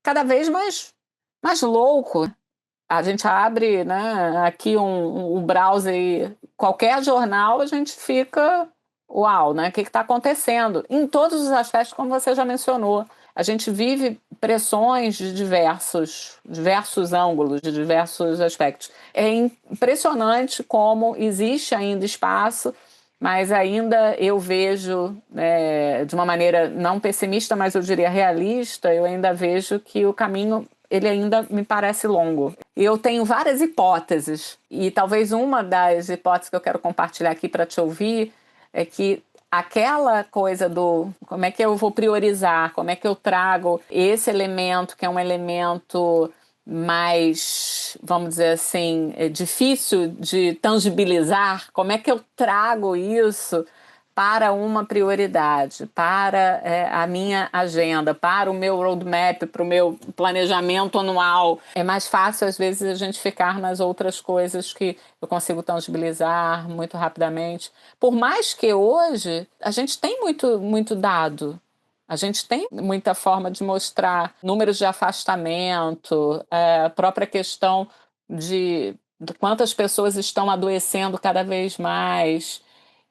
cada vez mais louco. A gente abre, né, aqui um browser e qualquer jornal, a gente fica, uau, né? O que está acontecendo? Em todos os aspectos, como você já mencionou. A gente vive pressões de diversos ângulos, de diversos aspectos. É impressionante como existe ainda espaço, mas ainda eu vejo, de uma maneira não pessimista, mas eu diria realista, eu ainda vejo que o caminho ele ainda me parece longo. E eu tenho várias hipóteses, e talvez uma das hipóteses que eu quero compartilhar aqui para te ouvir é que aquela coisa do como é que eu vou priorizar, como é que eu trago esse elemento, que é um elemento mais, vamos dizer assim, difícil de tangibilizar, como é que eu trago isso para uma prioridade, para a minha agenda, para o meu roadmap, para o meu planejamento anual. É mais fácil, às vezes, a gente ficar nas outras coisas que eu consigo tangibilizar muito rapidamente. Por mais que hoje a gente tem muito dado, a gente tem muita forma de mostrar números de afastamento, a própria questão de quantas pessoas estão adoecendo cada vez mais.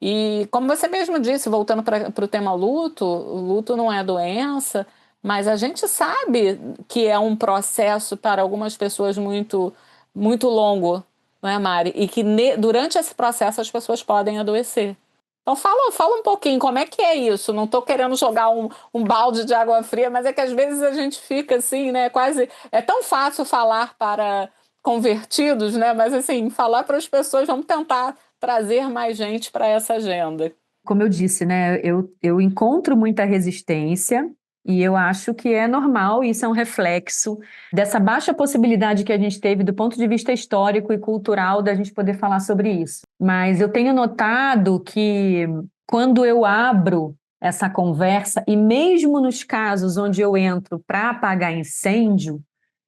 E como você mesmo disse, voltando para o tema luto, o luto não é doença, mas a gente sabe que é um processo para algumas pessoas muito longo, não é, Mari? E que durante esse processo as pessoas podem adoecer. Então fala um pouquinho, como é que é isso? Não estou querendo jogar um balde de água fria, mas é que às vezes a gente fica assim, né? Quase. É tão fácil falar para convertidos, né? Mas assim, falar para as pessoas, vamos tentar trazer mais gente para essa agenda.
Como eu disse, né? Eu encontro muita resistência e eu acho que é normal, isso é um reflexo dessa baixa possibilidade que a gente teve do ponto de vista histórico e cultural da gente poder falar sobre isso. Mas eu tenho notado que quando eu abro essa conversa, e mesmo nos casos onde eu entro para apagar incêndio,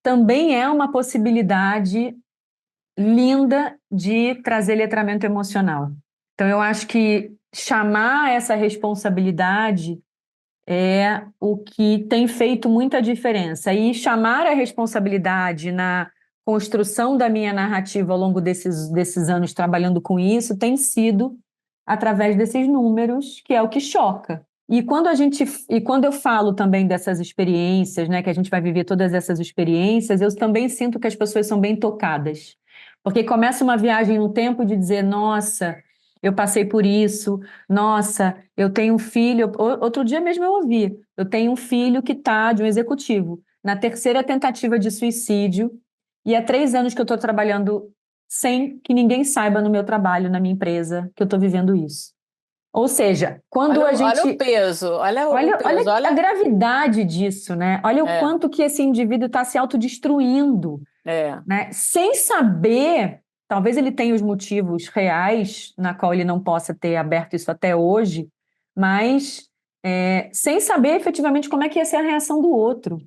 também é uma possibilidade linda de trazer letramento emocional. Então, eu acho que chamar essa responsabilidade é o que tem feito muita diferença. E chamar a responsabilidade na construção da minha narrativa ao longo desses anos trabalhando com isso tem sido através desses números, que é o que choca. E quando eu falo também dessas experiências, né, que a gente vai viver todas essas experiências, eu também sinto que as pessoas são bem tocadas. Porque começa uma viagem no tempo de dizer, nossa, eu passei por isso, nossa, eu tenho um filho. Outro dia mesmo eu ouvi, eu tenho um filho que está de um executivo na terceira tentativa de suicídio, e há 3 anos que eu estou trabalhando sem que ninguém saiba no meu trabalho, na minha empresa, que eu estou vivendo isso. Ou seja, quando a gente.
Olha o peso, olha o peso,
Olha a
olha.
gravidade disso, né? Olha o
É,
quanto que esse indivíduo está se autodestruindo,
é.
né? Sem saber, talvez ele tenha os motivos reais na qual ele não possa ter aberto isso até hoje, mas sem saber efetivamente como é que ia ser a reação do outro.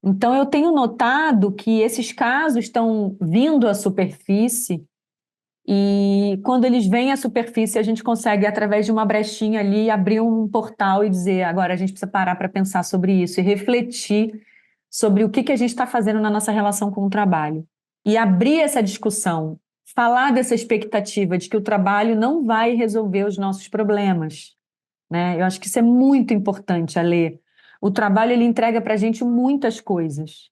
Então, eu tenho notado que esses casos estão vindo à superfície e quando eles vêm à superfície, a gente consegue, através de uma brechinha ali, abrir um portal e dizer, agora a gente precisa parar para pensar sobre isso e refletir sobre o que a gente está fazendo na nossa relação com o trabalho. E abrir essa discussão, falar dessa expectativa de que o trabalho não vai resolver os nossos problemas, né? Eu acho que isso é muito importante, Alê. O trabalho, ele entrega para a gente muitas coisas.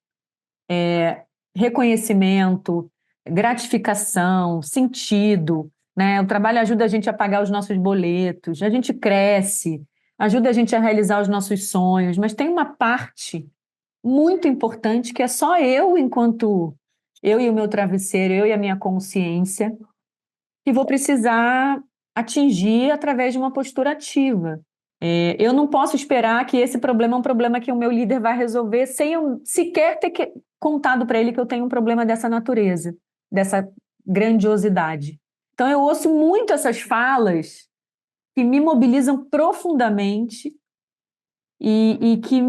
Reconhecimento, gratificação, sentido, né? O trabalho ajuda a gente a pagar os nossos boletos, a gente cresce, ajuda a gente a realizar os nossos sonhos, mas tem uma parte muito importante que é só eu, enquanto eu e o meu travesseiro, eu e a minha consciência, que vou precisar atingir através de uma postura ativa. Eu não posso esperar que esse problema é um problema que o meu líder vai resolver sem eu sequer ter contado para ele que eu tenho um problema dessa natureza, dessa grandiosidade. Então, eu ouço muito essas falas que me mobilizam profundamente e que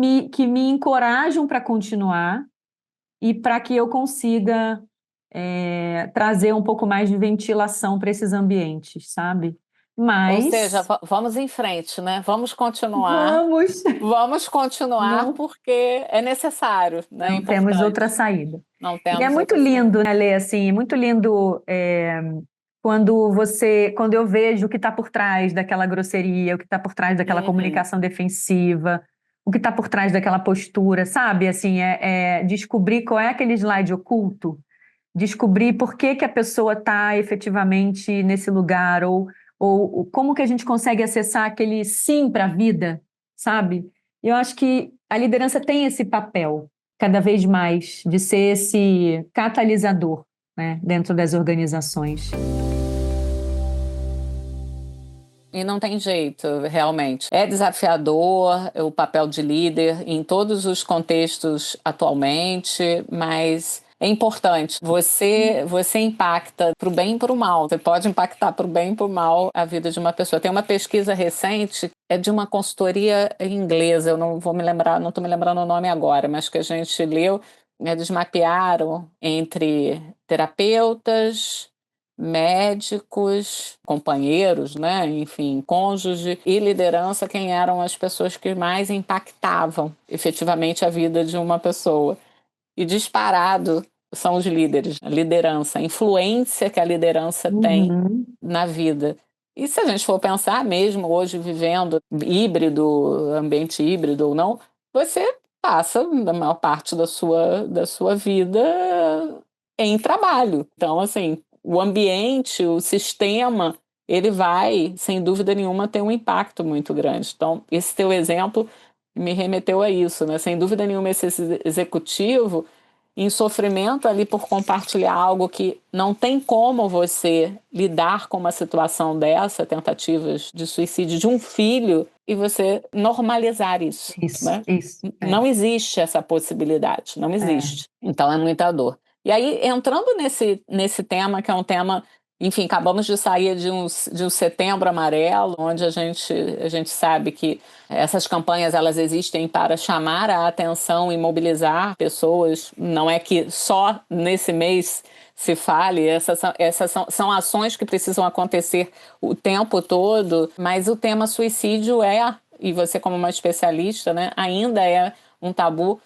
me encorajam para continuar e para que eu consiga trazer um pouco mais de ventilação para esses ambientes, sabe?
Ou
Mas
seja, vamos em frente, né? Vamos continuar.
vamos,
Vamos continuar
não,
porque é necessário, né? É
não temos outra
importante.
saída.
Não
E é
temos
muito
outra saída.
lindo, né, Lê? Assim, é muito lindo quando eu vejo o que está por trás daquela grosseria, o que está por trás daquela
Uhum.
comunicação defensiva, o que está por trás daquela postura, sabe? Assim, descobrir qual é aquele slide oculto, descobrir por que que a pessoa está efetivamente nesse lugar, ou como que a gente consegue acessar aquele sim para a vida, sabe? Eu acho que a liderança tem esse papel, cada vez mais, de ser esse catalisador, né, dentro das organizações.
E não tem jeito, realmente. É desafiador o papel de líder em todos os contextos atualmente, mas é importante. Você impacta para o bem e para o mal. Você pode impactar para o bem e para o mal a vida de uma pessoa. Tem uma pesquisa recente, é de uma consultoria inglesa, eu não vou me lembrar, não estou me lembrando o nome agora, mas que a gente leu, eles mapearam entre terapeutas, médicos, companheiros, né, enfim, cônjuge e liderança, quem eram as pessoas que mais impactavam efetivamente a vida de uma pessoa. E disparado são os líderes, a liderança, a influência que a liderança tem
Uhum.
na vida. E se a gente for pensar mesmo hoje vivendo híbrido, ambiente híbrido ou não, você passa a maior parte da sua vida em trabalho. Então, assim, o ambiente, o sistema, ele vai, sem dúvida nenhuma, ter um impacto muito grande. Então, esse teu exemplo me remeteu a isso, né? Sem dúvida nenhuma, esse executivo em sofrimento ali por compartilhar algo que não tem como você lidar com uma situação dessa, tentativas de suicídio de um filho, e você normalizar isso, né?
Isso.
Não existe essa possibilidade, não existe. Então é muita dor. E aí, entrando nesse tema, que é um tema, enfim, acabamos de sair de um setembro amarelo, onde a gente sabe que essas campanhas elas existem para chamar a atenção e mobilizar pessoas, não é que só nesse mês se fale, são ações que precisam acontecer o tempo todo, mas o tema suicídio e você como uma especialista, né, ainda é um tabu.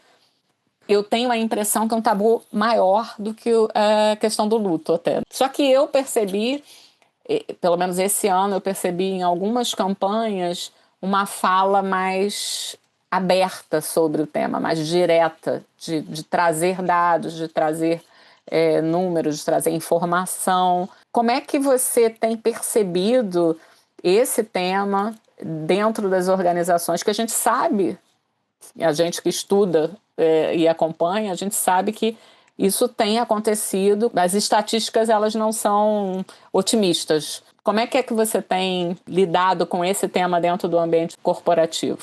Eu tenho a impressão que é um tabu maior do que a questão do luto até. Só que eu percebi, pelo menos esse ano, eu percebi em algumas campanhas uma fala mais aberta sobre o tema, mais direta, de trazer dados, de trazer números, de trazer informação. Como é que você tem percebido esse tema dentro das organizações que a gente sabe, a gente que estuda e acompanha, a gente sabe que isso tem acontecido, as estatísticas elas não são otimistas. Como é que você tem lidado com esse tema dentro do ambiente corporativo?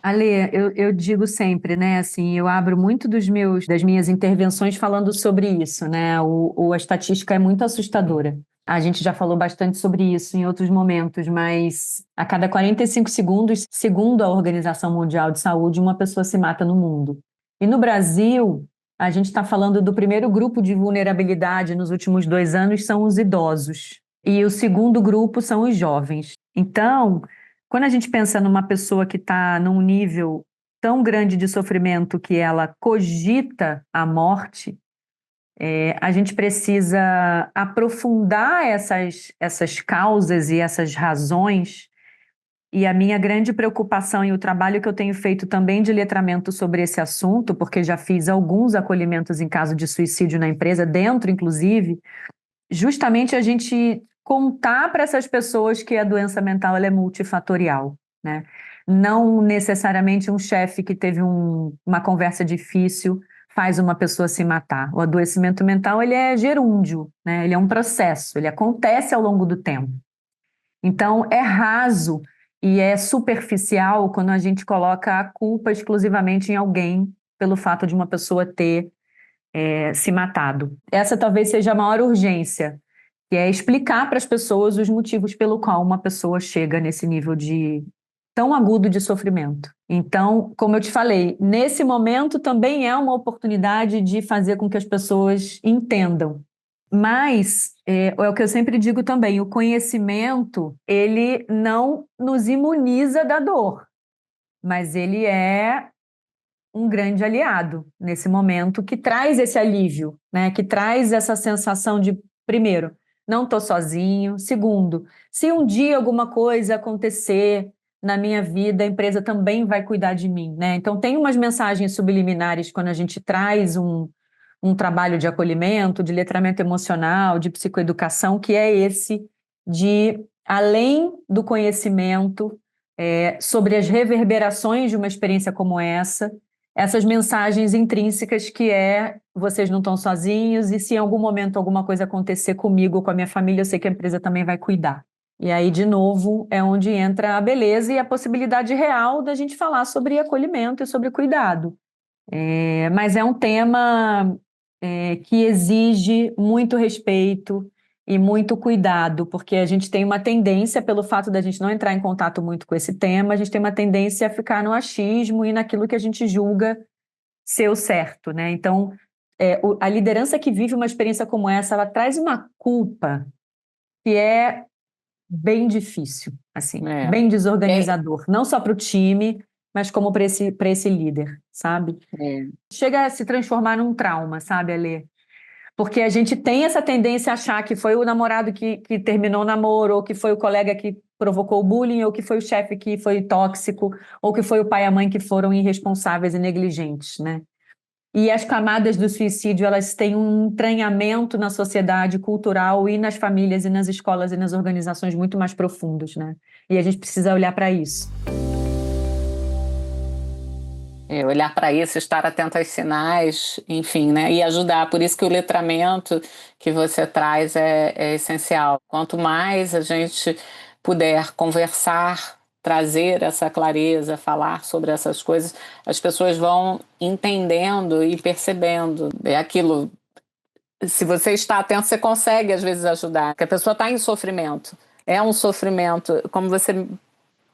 Ale, eu digo sempre, né? Assim, eu abro muito das minhas intervenções falando sobre isso, né? A estatística é muito assustadora. A gente já falou bastante sobre isso em outros momentos, mas a cada 45 segundos, segundo a Organização Mundial de Saúde, uma pessoa se mata no mundo. E no Brasil, a gente está falando do primeiro grupo de vulnerabilidade nos últimos 2 anos, são os idosos. E o segundo grupo são os jovens. Então, quando a gente pensa numa pessoa que está num nível tão grande de sofrimento que ela cogita a morte, a gente precisa aprofundar essas causas e essas razões. E a minha grande preocupação e o trabalho que eu tenho feito também de letramento sobre esse assunto, porque já fiz alguns acolhimentos em caso de suicídio na empresa, dentro, inclusive, justamente a gente contar para essas pessoas que a doença mental ela é multifatorial, né? Não necessariamente um chefe que teve uma conversa difícil faz uma pessoa se matar. O adoecimento mental ele é gerúndio, né? Ele é um processo, ele acontece ao longo do tempo. Então, é raso e é superficial quando a gente coloca a culpa exclusivamente em alguém pelo fato de uma pessoa ter se matado. Essa talvez seja a maior urgência, que é explicar para as pessoas os motivos pelo qual uma pessoa chega nesse nível de tão agudo de sofrimento. Então, como eu te falei, nesse momento também é uma oportunidade de fazer com que as pessoas entendam. Mas é o que eu sempre digo também, o conhecimento, ele não nos imuniza da dor, mas ele é um grande aliado nesse momento que traz esse alívio, né? Que traz essa sensação de, primeiro, não estou sozinho. Segundo, se um dia alguma coisa acontecer na minha vida, a empresa também vai cuidar de mim, né? Então, tem umas mensagens subliminares quando a gente traz um trabalho de acolhimento, de letramento emocional, de psicoeducação, que é esse de, além do conhecimento sobre as reverberações de uma experiência como essa, essas mensagens intrínsecas que vocês não estão sozinhos e se em algum momento alguma coisa acontecer comigo ou com a minha família, eu sei que a empresa também vai cuidar. E aí, de novo, é onde entra a beleza e a possibilidade real da gente falar sobre acolhimento e sobre cuidado. Mas é um tema que exige muito respeito e muito cuidado, porque a gente tem uma tendência, pelo fato da gente não entrar em contato muito com esse tema, a gente tem uma tendência a ficar no achismo e naquilo que a gente julga ser o certo, né? Então, a liderança que vive uma experiência como essa, ela traz uma culpa que é bem difícil, assim,
É.
bem desorganizador, não só para o time, mas como para esse líder, sabe? Chega a se transformar num trauma, sabe, Alê? Porque a gente tem essa tendência a achar que foi o namorado que terminou o namoro, ou que foi o colega que provocou o bullying, ou que foi o chefe que foi tóxico, ou que foi o pai e a mãe que foram irresponsáveis e negligentes, né? E as camadas do suicídio, elas têm um entranhamento na sociedade cultural e nas famílias e nas escolas e nas organizações muito mais profundos, né? E a gente precisa olhar para isso.
Olhar para isso, estar atento aos sinais, enfim, né? E ajudar. Por isso que o letramento que você traz é essencial. Quanto mais a gente puder conversar, trazer essa clareza, falar sobre essas coisas, as pessoas vão entendendo e percebendo. É aquilo. Se você está atento, você consegue às vezes ajudar. Porque a pessoa está em sofrimento. É um sofrimento, como você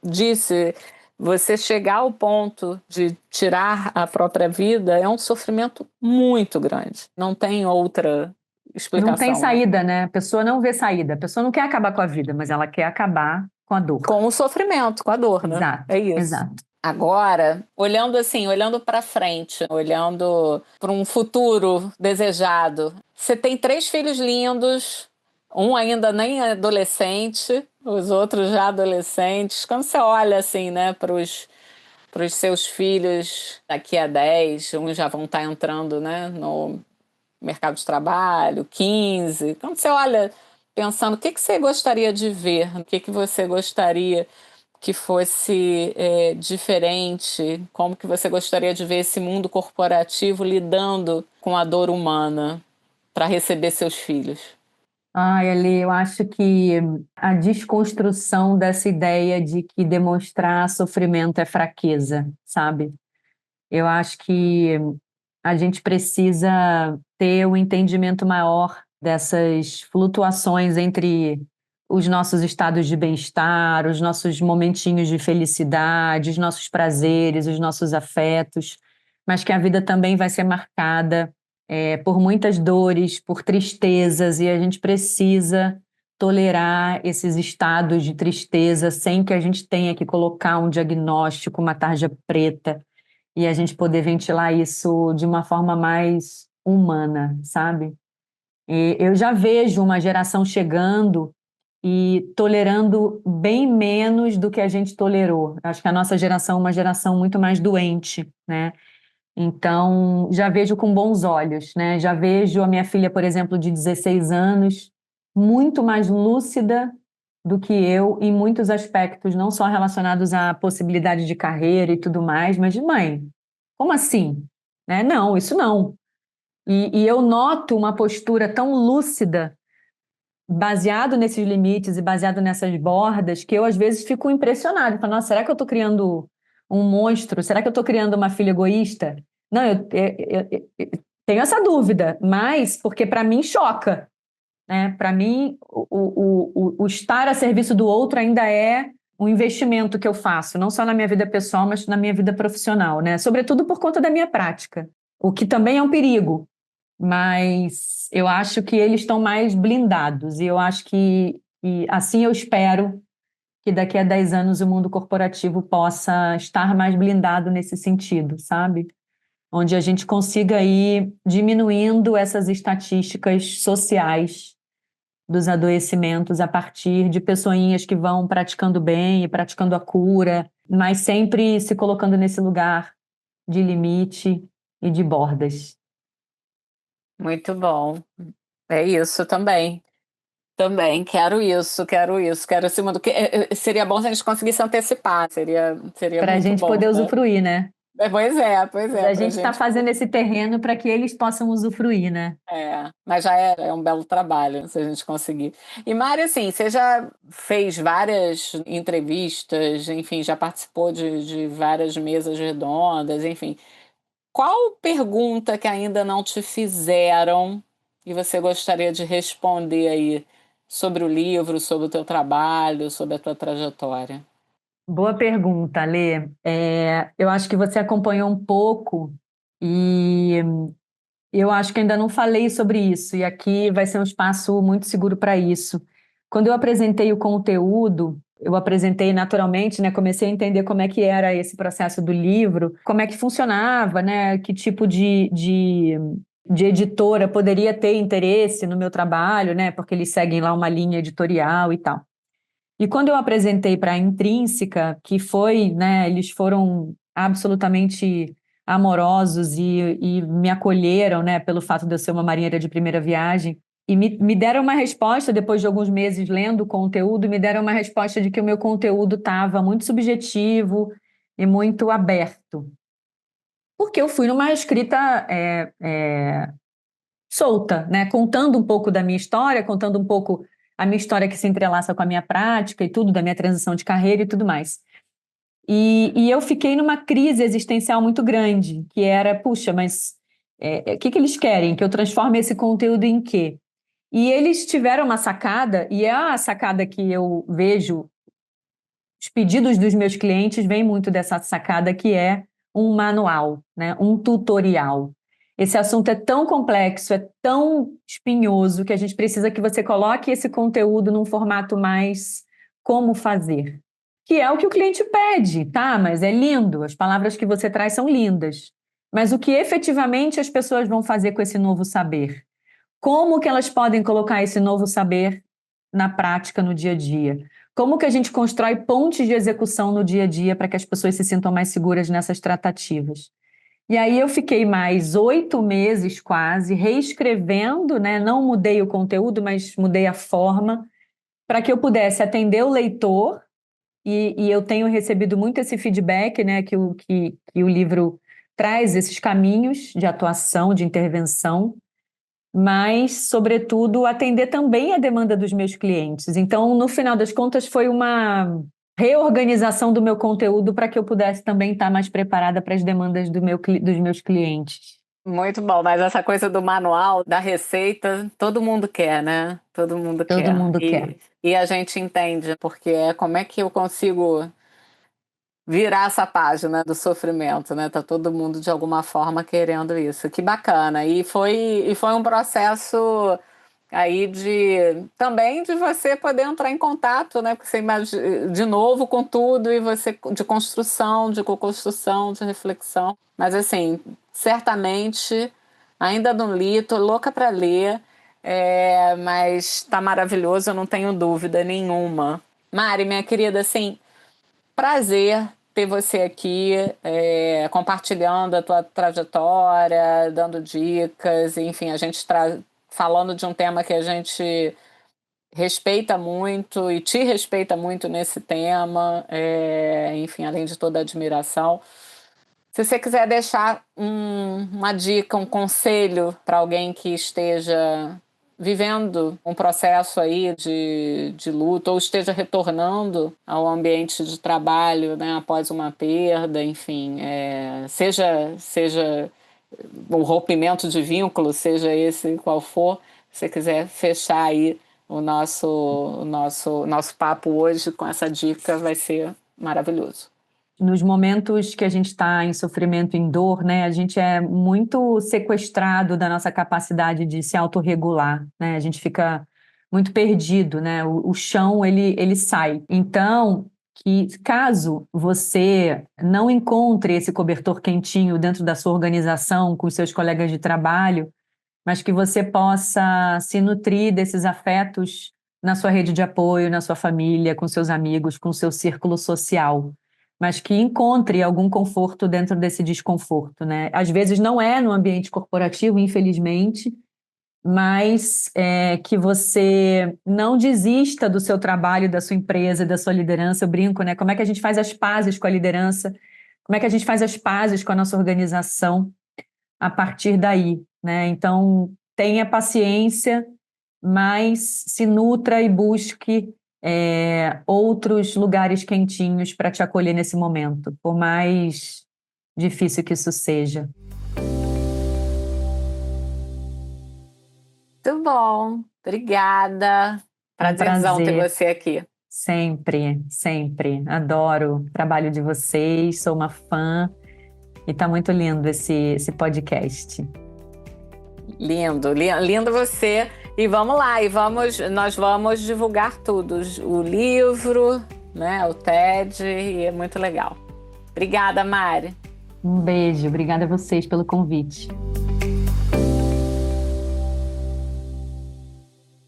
disse, você chegar ao ponto de tirar a própria vida é um sofrimento muito grande. Não tem outra
Não tem
explicação, né?
saída, né? A pessoa não vê saída. A pessoa não quer acabar com a vida, mas ela quer acabar com a dor.
Com o sofrimento, com a dor, né?
Exato,
É isso.
exato.
Agora, olhando assim, olhando para frente, olhando para um futuro desejado, você tem 3 filhos lindos, um ainda nem adolescente, os outros já adolescentes. Quando você olha assim, né, para os seus filhos daqui a 10, uns já vão estar entrando, né, no mercado de trabalho, 15. Quando você olha pensando, o que que você gostaria de ver? O que que você gostaria que fosse diferente? Como que você gostaria de ver esse mundo corporativo lidando com a dor humana para receber seus filhos?
Ai, Ali, eu acho que a desconstrução dessa ideia de que demonstrar sofrimento é fraqueza, sabe? Eu acho que a gente precisa ter um entendimento maior dessas flutuações entre os nossos estados de bem-estar, os nossos momentinhos de felicidade, os nossos prazeres, os nossos afetos, mas que a vida também vai ser marcada por muitas dores, por tristezas, e a gente precisa tolerar esses estados de tristeza sem que a gente tenha que colocar um diagnóstico, uma tarja preta, e a gente poder ventilar isso de uma forma mais humana, sabe? E eu já vejo uma geração chegando e tolerando bem menos do que a gente tolerou. Acho que a nossa geração é uma geração muito mais doente, né? Então, já vejo com bons olhos, né? Já vejo a minha filha, por exemplo, de 16 anos, muito mais lúcida do que eu em muitos aspectos, não só relacionados à possibilidade de carreira e tudo mais, mas de mãe. Como assim? Né? Não, isso não. E eu noto uma postura tão lúcida, baseado nesses limites e baseado nessas bordas, que eu às vezes fico impressionada. Falo, nossa, será que eu estou criando um monstro? Será que eu estou criando uma filha egoísta? Não, eu tenho essa dúvida, mas porque para mim choca, né? Para mim, o estar a serviço do outro ainda é um investimento que eu faço, não só na minha vida pessoal, mas na minha vida profissional, né? Sobretudo por conta da minha prática, o que também é um perigo, mas eu acho que eles estão mais blindados e eu acho que assim eu espero que daqui a 10 anos o mundo corporativo possa estar mais blindado nesse sentido, sabe? Onde a gente consiga ir diminuindo essas estatísticas sociais dos adoecimentos a partir de pessoinhas que vão praticando bem e praticando a cura, mas sempre se colocando nesse lugar de limite e de bordas.
Muito bom. É isso também. Também, quero isso, quero esse mundo. Seria bom se a gente conseguisse antecipar, seria
Para a
muito
gente
bom,
poder
né?
usufruir, né?
Pois
Mas
é,
a
pra
gente está
gente.
fazendo esse terreno para que eles possam usufruir, né?
Mas já é um belo trabalho se a gente conseguir. E Mari, assim, você já fez várias entrevistas, enfim, já participou de várias mesas redondas, enfim. Qual pergunta que ainda não te fizeram e você gostaria de responder aí sobre o livro, sobre o teu trabalho, sobre a tua trajetória?
Boa pergunta, Lê. Eu acho que você acompanhou um pouco e eu acho que ainda não falei sobre isso, e aqui vai ser um espaço muito seguro para isso. Quando eu apresentei o conteúdo, eu apresentei naturalmente, né? Comecei a entender como é que era esse processo do livro, como é que funcionava, né? Que tipo de editora poderia ter interesse no meu trabalho, né? Porque eles seguem lá uma linha editorial e tal. E quando eu apresentei para a Intrínseca, que foi, né? Eles foram absolutamente amorosos e me acolheram, né, pelo fato de eu ser uma marinheira de primeira viagem, e me deram uma resposta, depois de alguns meses lendo o conteúdo, me deram uma resposta de que o meu conteúdo estava muito subjetivo e muito aberto. Porque eu fui numa escrita solta, né, contando um pouco da minha história, contando um pouco a minha história que se entrelaça com a minha prática e tudo, da minha transição de carreira e tudo mais. E eu fiquei numa crise existencial muito grande, que era, puxa, mas o que eles querem? Que eu transforme esse conteúdo em quê? E eles tiveram uma sacada, e é a sacada que eu vejo, os pedidos dos meus clientes vêm muito dessa sacada, que é um manual, né? Um tutorial. Esse assunto é tão complexo, é tão espinhoso, que a gente precisa que você coloque esse conteúdo num formato mais como fazer. Que é o que o cliente pede, tá? Mas é lindo, as palavras que você traz são lindas. Mas o que efetivamente as pessoas vão fazer com esse novo saber? Como que elas podem colocar esse novo saber na prática, no dia a dia? Como que a gente constrói pontes de execução no dia a dia para que as pessoas se sintam mais seguras nessas tratativas? E aí eu fiquei mais 8 meses quase reescrevendo, né? Não mudei o conteúdo, mas mudei a forma para que eu pudesse atender o leitor e eu tenho recebido muito esse feedback, né, que o livro traz esses caminhos de atuação, de intervenção, mas, sobretudo, atender também a demanda dos meus clientes. Então, no final das contas, foi uma reorganização do meu conteúdo para que eu pudesse também estar mais preparada para as demandas dos meus clientes.
Muito bom, mas essa coisa do manual, da receita, todo mundo quer, né? Todo mundo
Todo
quer.
mundo quer.
E a gente entende, porque é como é que eu consigo virar essa página do sofrimento, né? Tá todo mundo de alguma forma querendo isso. Que bacana. E foi um processo aí também de você poder entrar em contato, né? Porque você imagina de novo com tudo e você de construção, de co-construção, de reflexão. Mas assim, certamente ainda não li, tô louca para ler. Mas tá maravilhoso, eu não tenho dúvida nenhuma. Mari, minha querida, assim, prazer ter você aqui, compartilhando a tua trajetória, dando dicas, enfim, falando de um tema que a gente respeita muito e te respeita muito nesse tema, enfim, além de toda a admiração. Se você quiser deixar uma dica, um conselho para alguém que esteja vivendo um processo aí de luto ou esteja retornando ao ambiente de trabalho, né, após uma perda, enfim, seja o rompimento de vínculo, seja esse qual for, se você quiser fechar aí o nosso papo hoje com essa dica, vai ser maravilhoso.
Nos momentos que a gente está em sofrimento, em dor, né, a gente é muito sequestrado da nossa capacidade de se autorregular, né? A gente fica muito perdido, né? O chão, ele sai. Então, que caso você não encontre esse cobertor quentinho dentro da sua organização, com os seus colegas de trabalho, mas que você possa se nutrir desses afetos na sua rede de apoio, na sua família, com seus amigos, com o seu círculo social, mas que encontre algum conforto dentro desse desconforto, né? Às vezes não é no ambiente corporativo, infelizmente, mas que você não desista do seu trabalho, da sua empresa, da sua liderança. Eu brinco, né? Como é que a gente faz as pazes com a liderança? Como é que a gente faz as pazes com a nossa organização a partir daí, né? Então, tenha paciência, mas se nutra e busque outros lugares quentinhos para te acolher nesse momento, por mais difícil que isso seja.
Muito bom, obrigada. Prazerzão ter você aqui.
Sempre, sempre. Adoro o trabalho de vocês, sou uma fã e tá muito lindo esse podcast.
Lindo, lindo você. E vamos lá, nós vamos divulgar tudo, o livro, né, o TED, e é muito legal. Obrigada, Mari.
Um beijo, obrigada a vocês pelo convite.